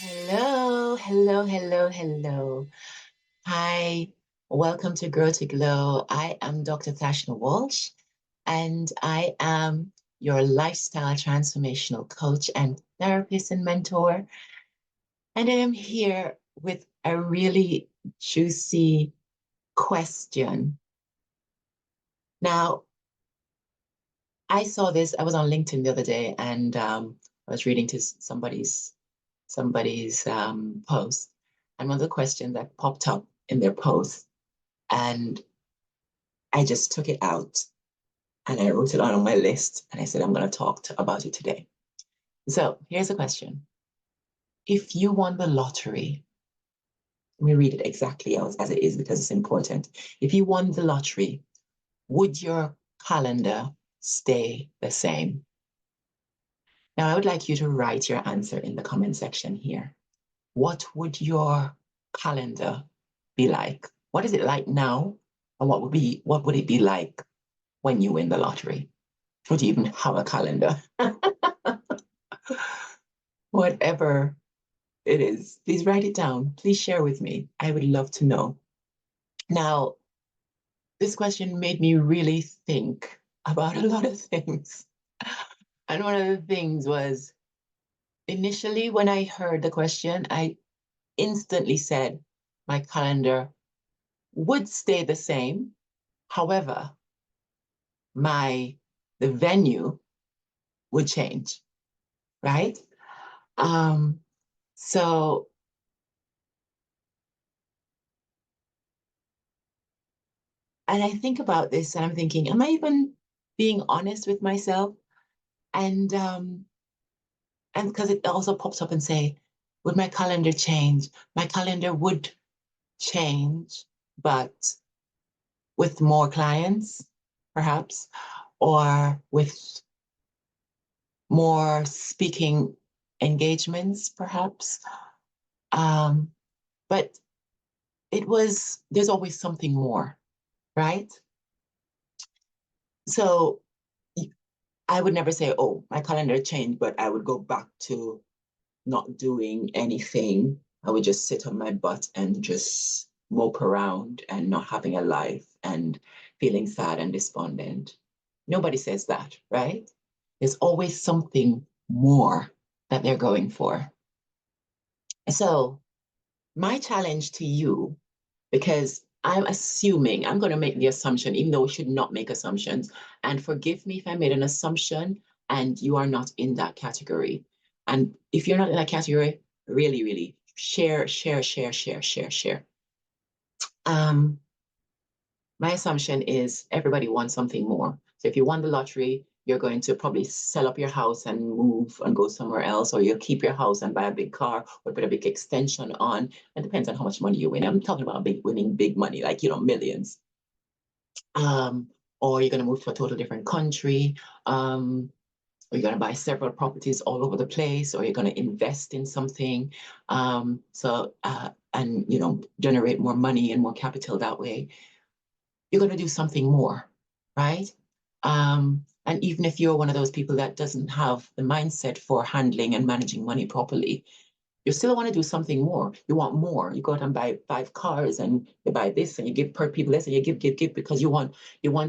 Hello, hello, hello, hello. Hi, welcome to Grow to Glow. I am Dr. Thashna Walsh, and I am your lifestyle transformational coach and therapist and mentor. And I am here with a really juicy question. Now, I saw this, I was on LinkedIn the other day, and I was reading to somebody's post, and one of the questions that popped up in their post, and I just took it out and I wrote it on my list, and I said I'm going to talk about it today. So here's a question: if you won the lottery, let me read it exactly as it is because it's important. If you won the lottery, would your calendar stay the same? Now, I would like you to write your answer in the comment section here. What would your calendar be like? What is it like now? And what would it be like when you win the lottery? Would you even have a calendar? Whatever it is, please write it down. Please share with me. I would love to know. Now, this question made me really think about a lot of things. And one of the things was initially when I heard the question, I instantly said my calendar would stay the same. However, the venue would change, right? Um, so, and I think about this and I'm thinking, am I even being honest with myself? And and because it also pops up and say, would my calendar change? My calendar would change, but with more clients, perhaps, or with more speaking engagements, perhaps. Um, but there's always something more, right? So I would never say, oh, my calendar changed, but I would go back to not doing anything. I would just sit on my butt and just mope around and not having a life and feeling sad and despondent. Nobody says that, right? There's always something more that they're going for. So, my challenge to you, because I'm going to make the assumption, even though we should not make assumptions, and forgive me if I made an assumption and you are not in that category. And if you're not in that category, really, really share, share, share, share, share, share. Um, my assumption is everybody wants something more. So if you won the lottery, you're going to probably sell up your house and move and go somewhere else, or you'll keep your house and buy a big car or put a big extension on. It depends on how much money you win. I'm talking about winning big money, like, millions. Um, or you're going to move to a total different country. Or you're going to buy several properties all over the place, or you're going to invest in something. And, generate more money and more capital that way. You're going to do something more, right? And even if you're one of those people that doesn't have the mindset for handling and managing money properly, you still want to do something more. You want more. You go out and buy 5 cars and you buy this and you give per people this and you give because you want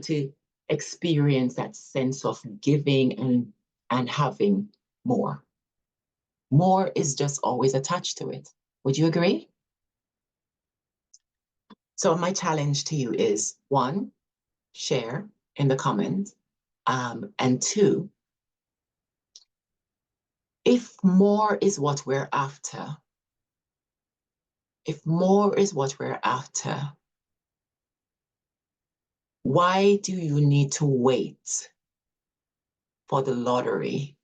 to experience that sense of giving and having more. More is just always attached to it. Would you agree? So my challenge to you is one, share in the comments. And two, if more is what we're after, if more is what we're after, why do you need to wait for the lottery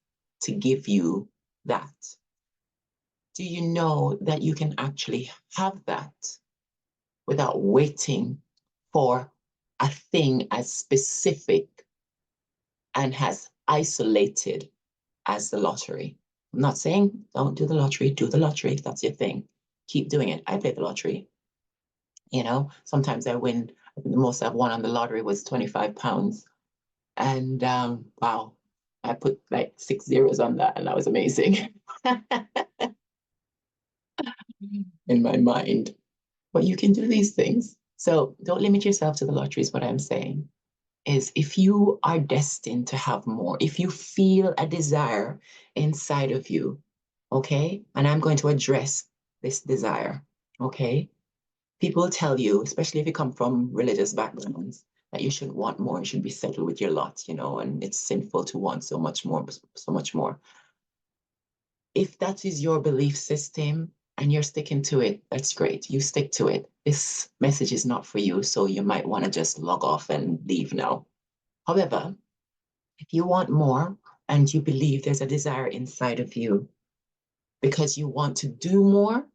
to give you that? Do you know that you can actually have that without waiting for a thing as specific and as isolated as the lottery? I'm not saying don't do the lottery, do the lottery if that's your thing. Keep doing it. I play the lottery. Sometimes I win. I think the most I've won on the lottery was £25. And wow, I put like 6 zeros on that, and that was amazing. in my mind. But you can do these things. So don't limit yourself to the lottery, is what I'm saying. Is if you are destined to have more, if you feel a desire inside of you, okay? And I'm going to address this desire, okay? People tell you, especially if you come from religious backgrounds, that you shouldn't want more, you should be settled with your lot, and it's sinful to want so much more, so much more. If that is your belief system and you're sticking to it, that's great. You stick to it. This message is not for you, so you might want to just log off and leave now. However, if you want more and you believe there's a desire inside of you because you want to do more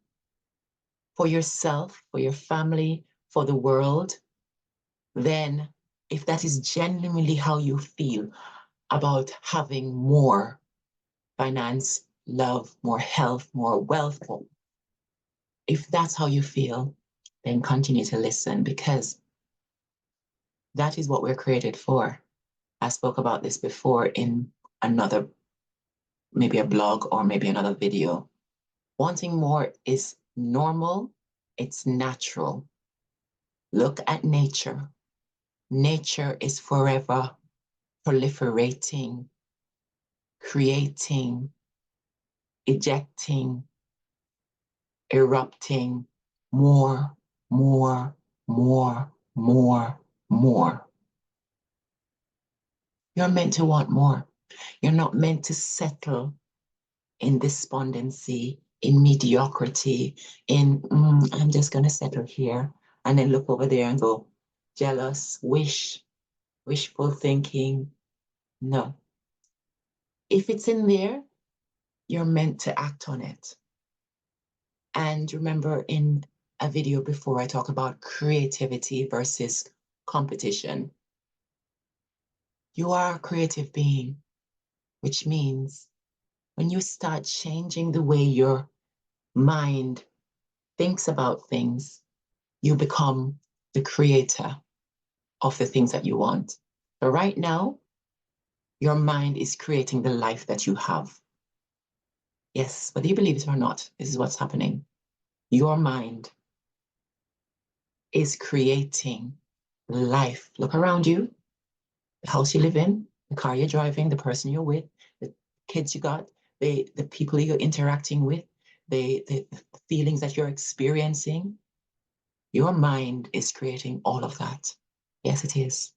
for yourself, for your family, for the world, then if that is genuinely how you feel about having more finance, love, more health, more wealth, if that's how you feel, then continue to listen because that is what we're created for. I spoke about this before in another, maybe a blog or maybe another video. Wanting more is normal, it's natural. Look at nature. Nature is forever proliferating, creating, ejecting, erupting more, more, more, more, more. You're meant to want more. You're not meant to settle in despondency, in mediocrity, in, I'm just going to settle here. And then look over there and go, jealous, wishful thinking. No. If it's in there, you're meant to act on it. And remember in a video before, I talk about creativity versus competition. You are a creative being, which means when you start changing the way your mind thinks about things, you become the creator of the things that you want. So right now, your mind is creating the life that you have. Yes, whether you believe it or not, this is what's happening. Your mind is creating life. Look around you, the house you live in, the car you're driving, the person you're with, the kids you got, the people you're interacting with, the feelings that you're experiencing. Your mind is creating all of that. Yes, it is.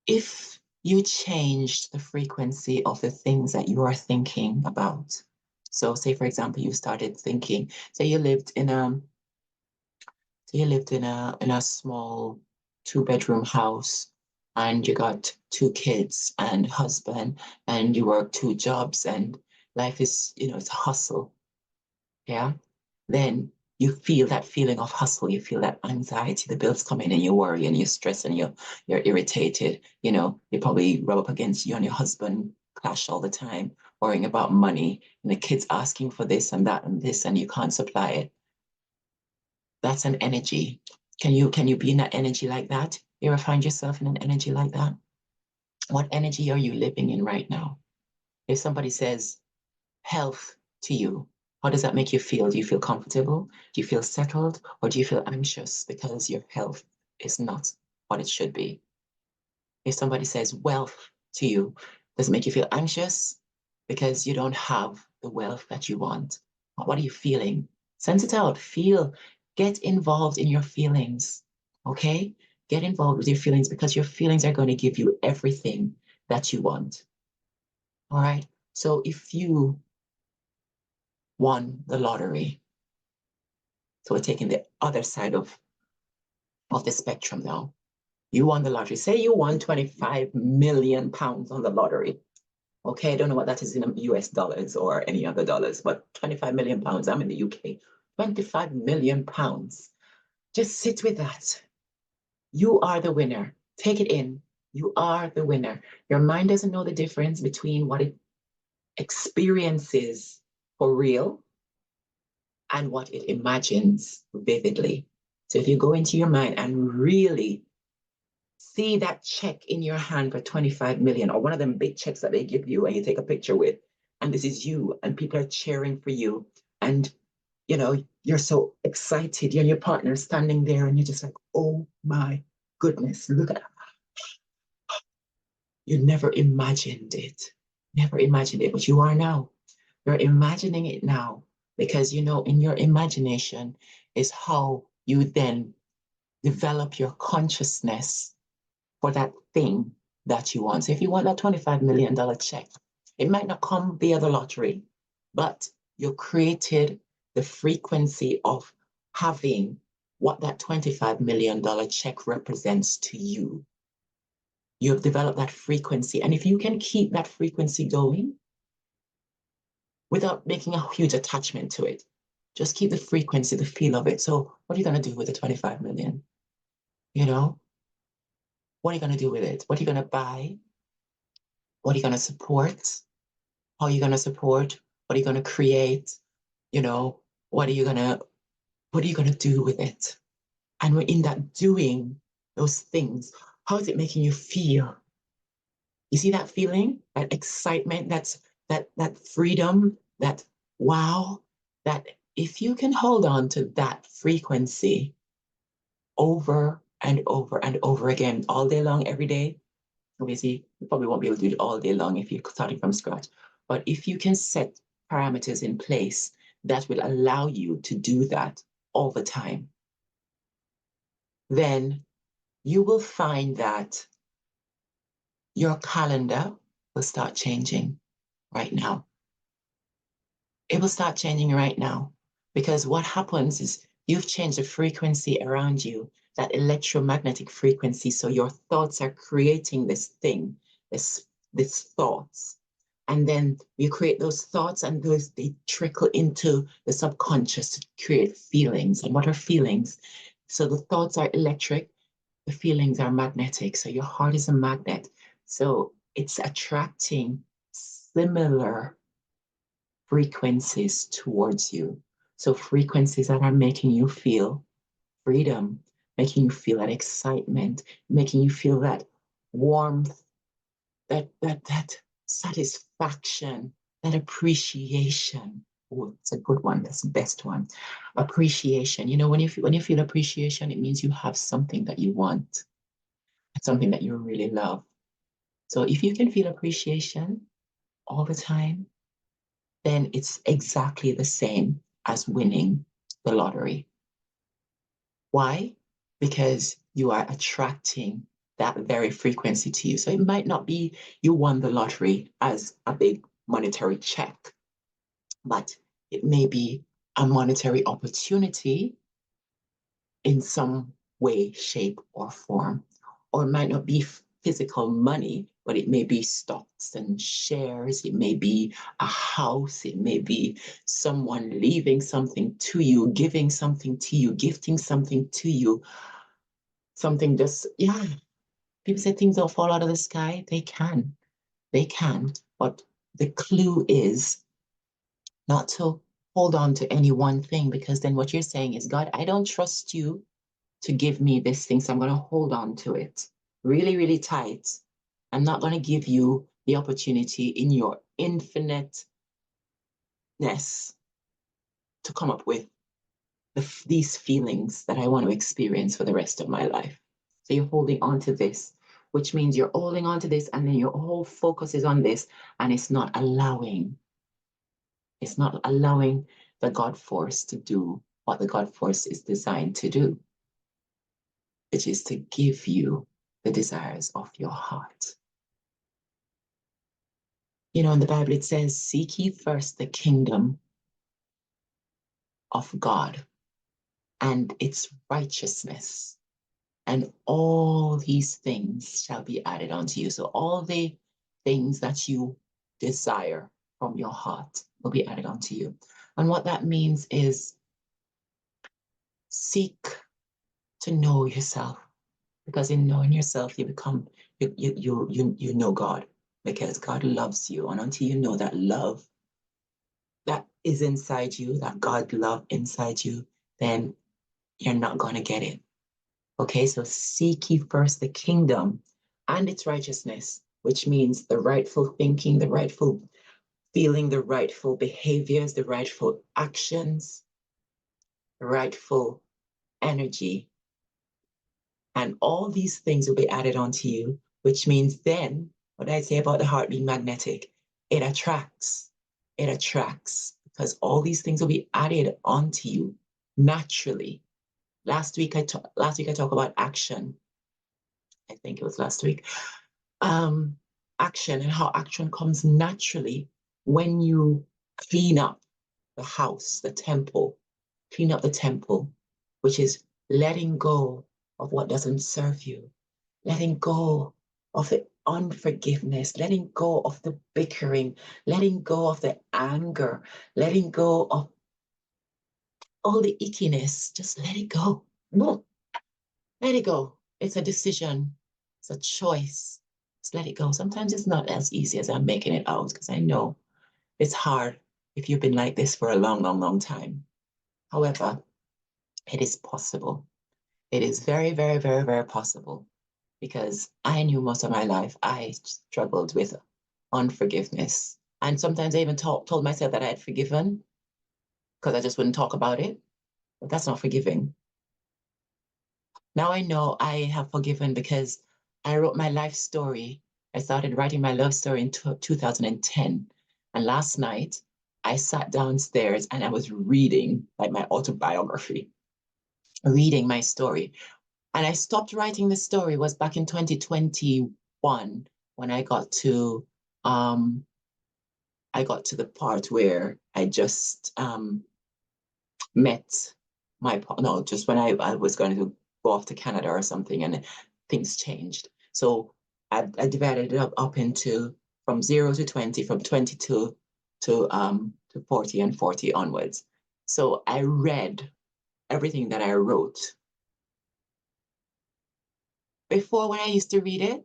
If you changed the frequency of the things that you are thinking about, so say for example, you started thinking, say you lived in a small two-bedroom house and you got two kids and husband and you work two jobs and life is, it's a hustle. Yeah. Then you feel that feeling of hustle, you feel that anxiety, the bills come in and you worry and you stress and you're irritated, you probably rub up against you and your husband clash all the time, worrying about money and the kids asking for this and that and this and you can't supply it. That's an energy. Can you be in that energy like that? You ever find yourself in an energy like that? What energy are you living in right now? If somebody says health to you, how does that make you feel? Do you feel comfortable? Do you feel settled? Or do you feel anxious because your health is not what it should be? If somebody says wealth to you, does it make you feel anxious because you don't have the wealth that you want? What are you feeling? Sense it out. Feel, get involved in your feelings. Okay? Get involved with your feelings because your feelings are going to give you everything that you want. All right? So if you won the lottery, so we're taking the other side of the spectrum now. You won the lottery. Say you won 25 million pounds on the lottery. Okay, I don't know what that is in US dollars or any other dollars, but 25 million pounds. I'm in the UK. 25 million pounds. Just sit with that. You are the winner. Take it in. You are the winner. Your mind doesn't know the difference between what it experiences for real and what it imagines vividly. So if you go into your mind and really see that check in your hand for 25 million or one of them big checks that they give you and you take a picture with, and this is you and people are cheering for you and you know, you're so excited, you and your partner standing there and you're just like, oh my goodness, look at, you never imagined it. Never imagined it, but you are now. You're imagining it now because, you know, in your imagination is how you then develop your consciousness for that thing that you want. So if you want that $25 million check, it might not come via the lottery, but you created the frequency of having what that $25 million check represents to you. You have developed that frequency. And if you can keep that frequency going without making a huge attachment to it, just keep the frequency, the feel of it. So what are you going to do with the 25 million? You know, what are you going to do with it? What are you going to buy? What are you going to support? How are you going to support? What are you going to create? You know, what are you going to do with it? And we're in that doing those things. How is it making you feel? You see that feeling, that excitement, that freedom, that wow, that if you can hold on to that frequency over and over and over again, all day long, every day, obviously you probably won't be able to do it all day long if you're starting from scratch. But if you can set parameters in place that will allow you to do that all the time, then you will find that your calendar will start changing right now. It will start changing right now because what happens is you've changed the frequency around you, that electromagnetic frequency. So your thoughts are creating this thing, this thoughts. And then you create those thoughts and those they trickle into the subconscious to create feelings. And what are feelings? So the thoughts are electric, the feelings are magnetic. So your heart is a magnet. So it's attracting similar frequencies towards you. So frequencies that are making you feel freedom, making you feel that excitement, making you feel that warmth, that satisfaction, that appreciation. Oh, it's a good one. That's the best one. Appreciation. You know, when you feel appreciation, it means you have something that you want, something that you really love. So if you can feel appreciation all the time, then it's exactly the same as winning the lottery. Why? Because you are attracting that very frequency to you. So it might not be you won the lottery as a big monetary check, but it may be a monetary opportunity in some way, shape, or form. Or it might not be physical money, but it may be stocks and shares. It may be a house. It may be someone leaving something to you, giving something to you, gifting something to you. Something just, yeah. People say things don't fall out of the sky. They can. They can. But the clue is not to hold on to any one thing because then what you're saying is, God, I don't trust you to give me this thing. So I'm going to hold on to it really, really tight. I'm not going to give you the opportunity in your infiniteness to come up with these feelings that I want to experience for the rest of my life. So you're holding on to this, which means you're holding on to this and then your whole focus is on this and it's not allowing the God force to do what the God force is designed to do, which is to give you the desires of your heart. You know, in the Bible, it says, seek ye first the kingdom of God and its righteousness, and all these things shall be added unto you. So all the things that you desire from your heart will be added unto you. And what that means is seek to know yourself, because in knowing yourself, you become, you know God, because God loves you. And until you know that love that is inside you, that God love inside you, then you're not going to get it. Okay, so seek ye first the kingdom and its righteousness, which means the rightful thinking, the rightful feeling, the rightful behaviors, the rightful actions. rightful energy. And all these things will be added onto you, which means then, what I say about the heart being magnetic, it attracts. It attracts because all these things will be added onto you naturally. Last week I talked about action. I think it was last week. Um, Action and how action comes naturally when you clean up the house, the temple, clean up the temple, which is letting go of what doesn't serve you, letting go of the unforgiveness, letting go of the bickering, letting go of the anger, letting go of all the ickiness. Just let it go. No, let it go. It's a decision. It's a choice. Just let it go. Sometimes it's not as easy as I'm making it out because I know it's hard if you've been like this for a long, long, long time. However, it is possible. It is very, very, very, very possible because I knew most of my life I struggled with unforgiveness. And sometimes I even told myself that I had forgiven because I just wouldn't talk about it. But that's not forgiving. Now I know I have forgiven because I wrote my life story. I started writing my love story in 2010. And last night, I sat downstairs and I was reading like my autobiography, reading my story. And I stopped writing the story was back in 2021 when um I got to the part where I just met no, just when I was going to go off to Canada or something and things changed. So I divided it up into from 0 to 20, from 22 to 40 and 40 onwards. So I read everything that I wrote. Before, when I used to read it,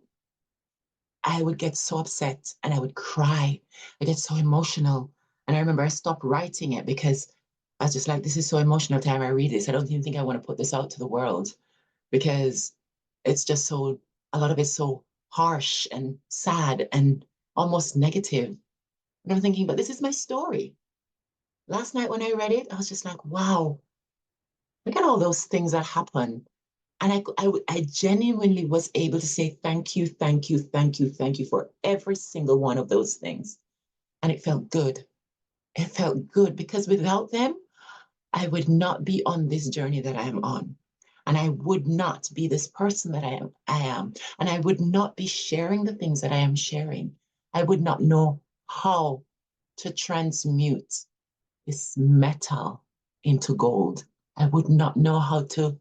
I would get so upset and I would cry. I get so emotional. And I remember I stopped writing it because I was just like, this is so emotional time I read this. I don't even think I want to put this out to the world because it's just so, a lot of it's so harsh and sad and almost negative. And I'm thinking, but this is my story. Last night when I read it, I was just like, wow, look at all those things that happen. And I genuinely was able to say, thank you, thank you, thank you, thank you for every single one of those things. And it felt good. It felt good because without them, I would not be on this journey that I am on. And I would not be this person that I am. And I would not be sharing the things that I am sharing. I would not know how to transmute this metal into gold. I would not know how to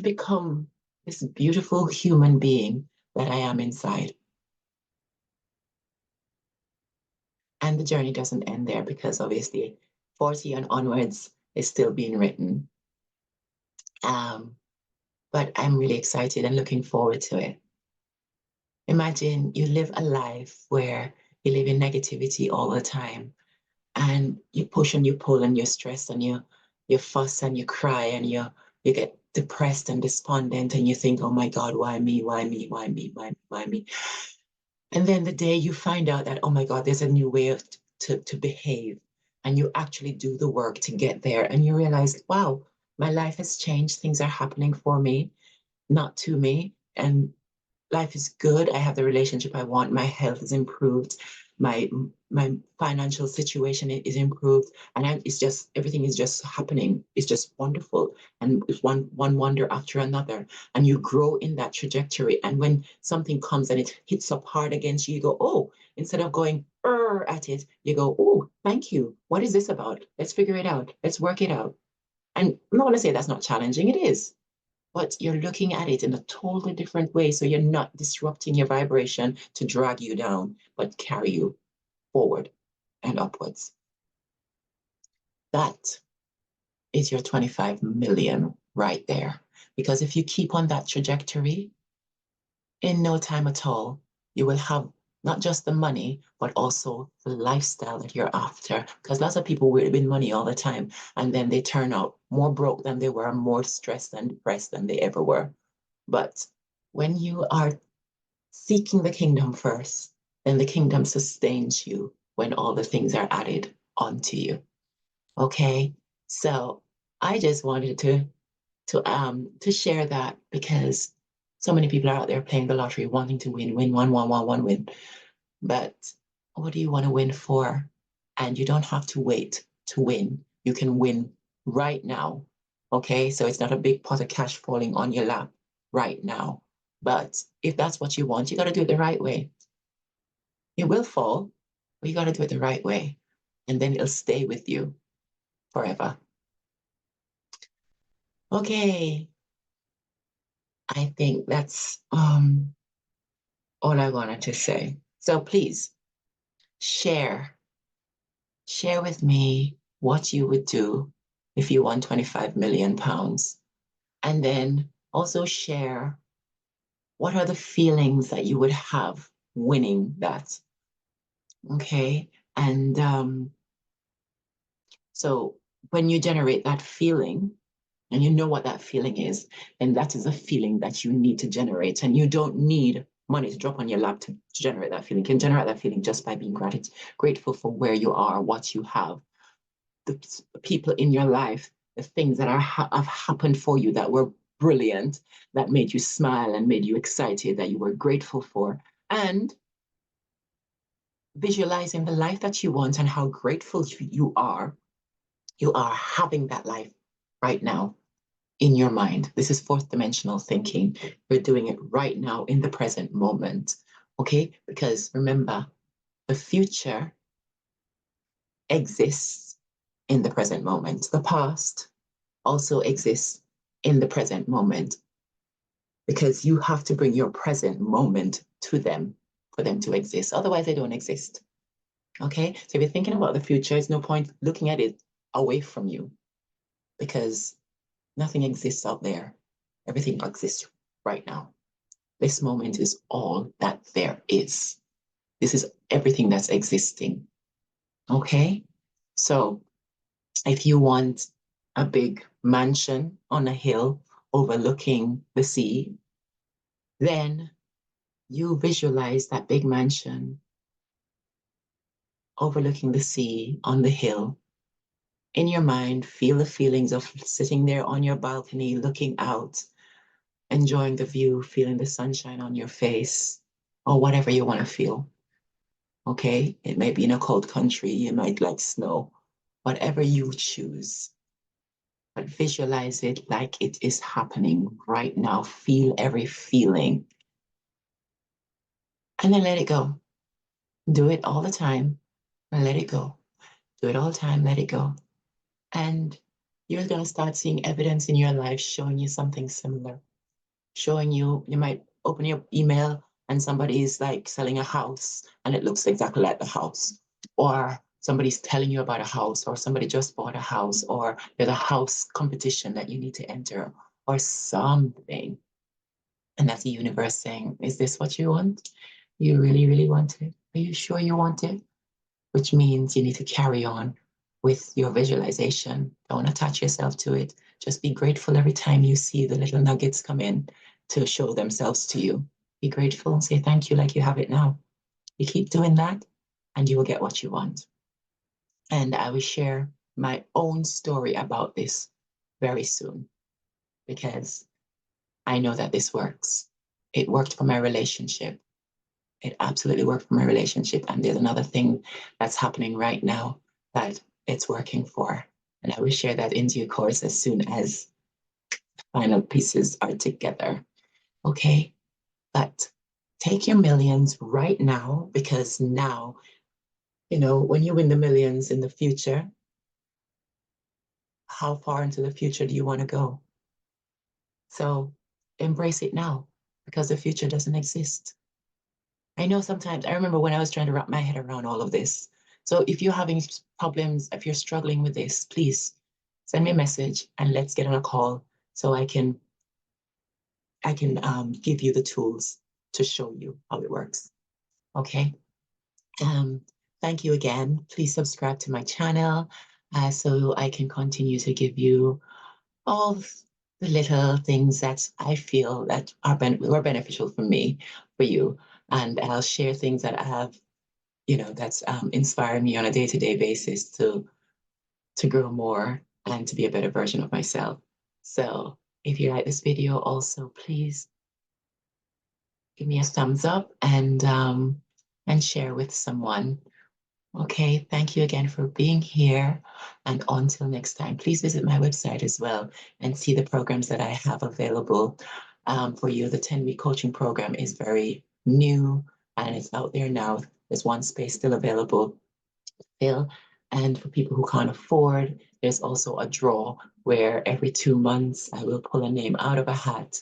become this beautiful human being that I am inside. And the journey doesn't end there because obviously 40 and onwards is still being written. Um, but I'm really excited and looking forward to it. Imagine you live a life where you live in negativity all the time and you push and you pull and you're stressed and you fuss and you cry and you get depressed and despondent and you think, oh my God, why me? Why me? Why me? Why me? Why me? And then the day you find out that, oh my God, there's a new way to behave, and you actually do the work to get there, and you realize, wow, my life has changed. Things are happening for me, not to me. And life is good. I have the relationship I want. My health is improved. My my financial situation is improved, and it's just everything is just happening. It's just wonderful, and it's one wonder after another, and you grow in that trajectory. And when something comes and it hits up hard against you, you go, oh, instead of going at it, you go, oh, thank you. What is this about? Let's figure it out. Let's work it out. And I'm not going to say that's not challenging. It is, but you're looking at it in a totally different way. So you're not disrupting your vibration to drag you down, but carry you forward and upwards. That is your 25 million right there. Because if you keep on that trajectory, in no time at all, you will have not just the money, but also the lifestyle that you're after. Because lots of people win money all the time, and then they turn out more broke than they were, more stressed and depressed than they ever were. But when you are seeking the kingdom first, then the kingdom sustains you when all the things are added onto you. Okay? So I just wanted to share that because so many people are out there playing the lottery, wanting to win, win. But what do you want to win for? And you don't have to wait to win. You can win right now. Okay. So it's not a big pot of cash falling on your lap right now. But if that's what you want, you got to do it the right way. It will fall, but you got to do it the right way. And then it'll stay with you forever. Okay. I think that's all I wanted to say. So please share share with me what you would do if you won 25 million pounds. And then also share what are the feelings that you would have winning that. Okay. And so when you generate that feeling, and you know what that feeling is, and that is a feeling that you need to generate. And you don't need money to drop on your lap to generate that feeling. You can generate that feeling just by being grateful for where you are, what you have, the people in your life, the things that have happened for you that were brilliant, that made you smile and made you excited, that you were grateful for. And visualizing the life that you want and how grateful you are having that life right now in your mind. This is fourth dimensional thinking. We're doing it right now in the present moment. Okay? Because remember, the future exists in the present moment. The past also exists in the present moment because you have to bring your present moment to them for them to exist. Otherwise, they don't exist. Okay? So if you're thinking about the future, it's no point looking at it away from you because nothing exists out there. Everything exists right now. This moment is all that there is. This is everything that's existing. Okay? So if you want a big mansion on a hill overlooking the sea, then you visualize that big mansion overlooking the sea on the hill. In your mind, feel the feelings of sitting there on your balcony, looking out, enjoying the view, feeling the sunshine on your face, or whatever you want to feel. Okay? It may be in a cold country, you might like snow, whatever you choose. But visualize it like it is happening right now. Feel every feeling. And then let it go. Do it all the time and let it go. Do it all the time, let it go. And you're going to start seeing evidence in your life showing you something similar. Showing you might open your email and somebody is like selling a house and it looks exactly like the house. Or somebody's telling you about a house, or somebody just bought a house, or there's a house competition that you need to enter, or something. And that's the universe saying, is this what you want? You really, really want it? Are you sure you want it? Which means you need to carry on with your visualization. Don't attach yourself to it. Just be grateful every time you see the little nuggets come in to show themselves to you. Be grateful and say thank you like you have it now. You keep doing that and you will get what you want. And I will share my own story about this very soon because I know that this works. It worked for my relationship. It absolutely worked for my relationship. And there's another thing that's happening right now that it's working for. And I will share that in due course as soon as final pieces are together. Okay. But take your millions right now because now, when you win the millions in the future, how far into the future do you want to go? So embrace it now because the future doesn't exist. I know sometimes, I remember when I was trying to wrap my head around all of this. So if you're having problems, if you're struggling with this, please send me a message and let's get on a call so I can give you the tools to show you how it works. Okay. Um, Thank you again. Please subscribe to my channel so I can continue to give you all the little things that I feel that were beneficial for me, for you. And I'll share things that I have that's inspiring me on a day-to-day basis to grow more and to be a better version of myself. So if you like this video, also please give me a thumbs up and share with someone. Okay, thank you again for being here. And until next time, please visit my website as well and see the programs that I have available for you. The 10-week coaching program is very new and it's out there now. There's one space still available fill. And for people who can't afford, there's also a draw where every 2 months I will pull a name out of a hat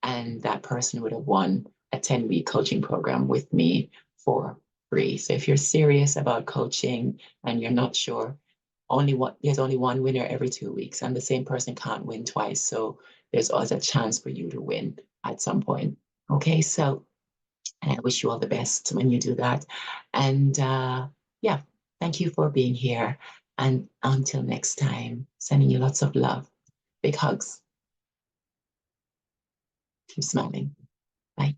and that person would have won a 10-week coaching program with me for free. So if you're serious about coaching and you're not sure, there's only one winner every 2 weeks, and the same person can't win twice. So there's always a chance for you to win at some point. Okay, so and I wish you all the best when you do that. And yeah, thank you for being here. And until next time, sending you lots of love. Big hugs. Keep smiling. Bye.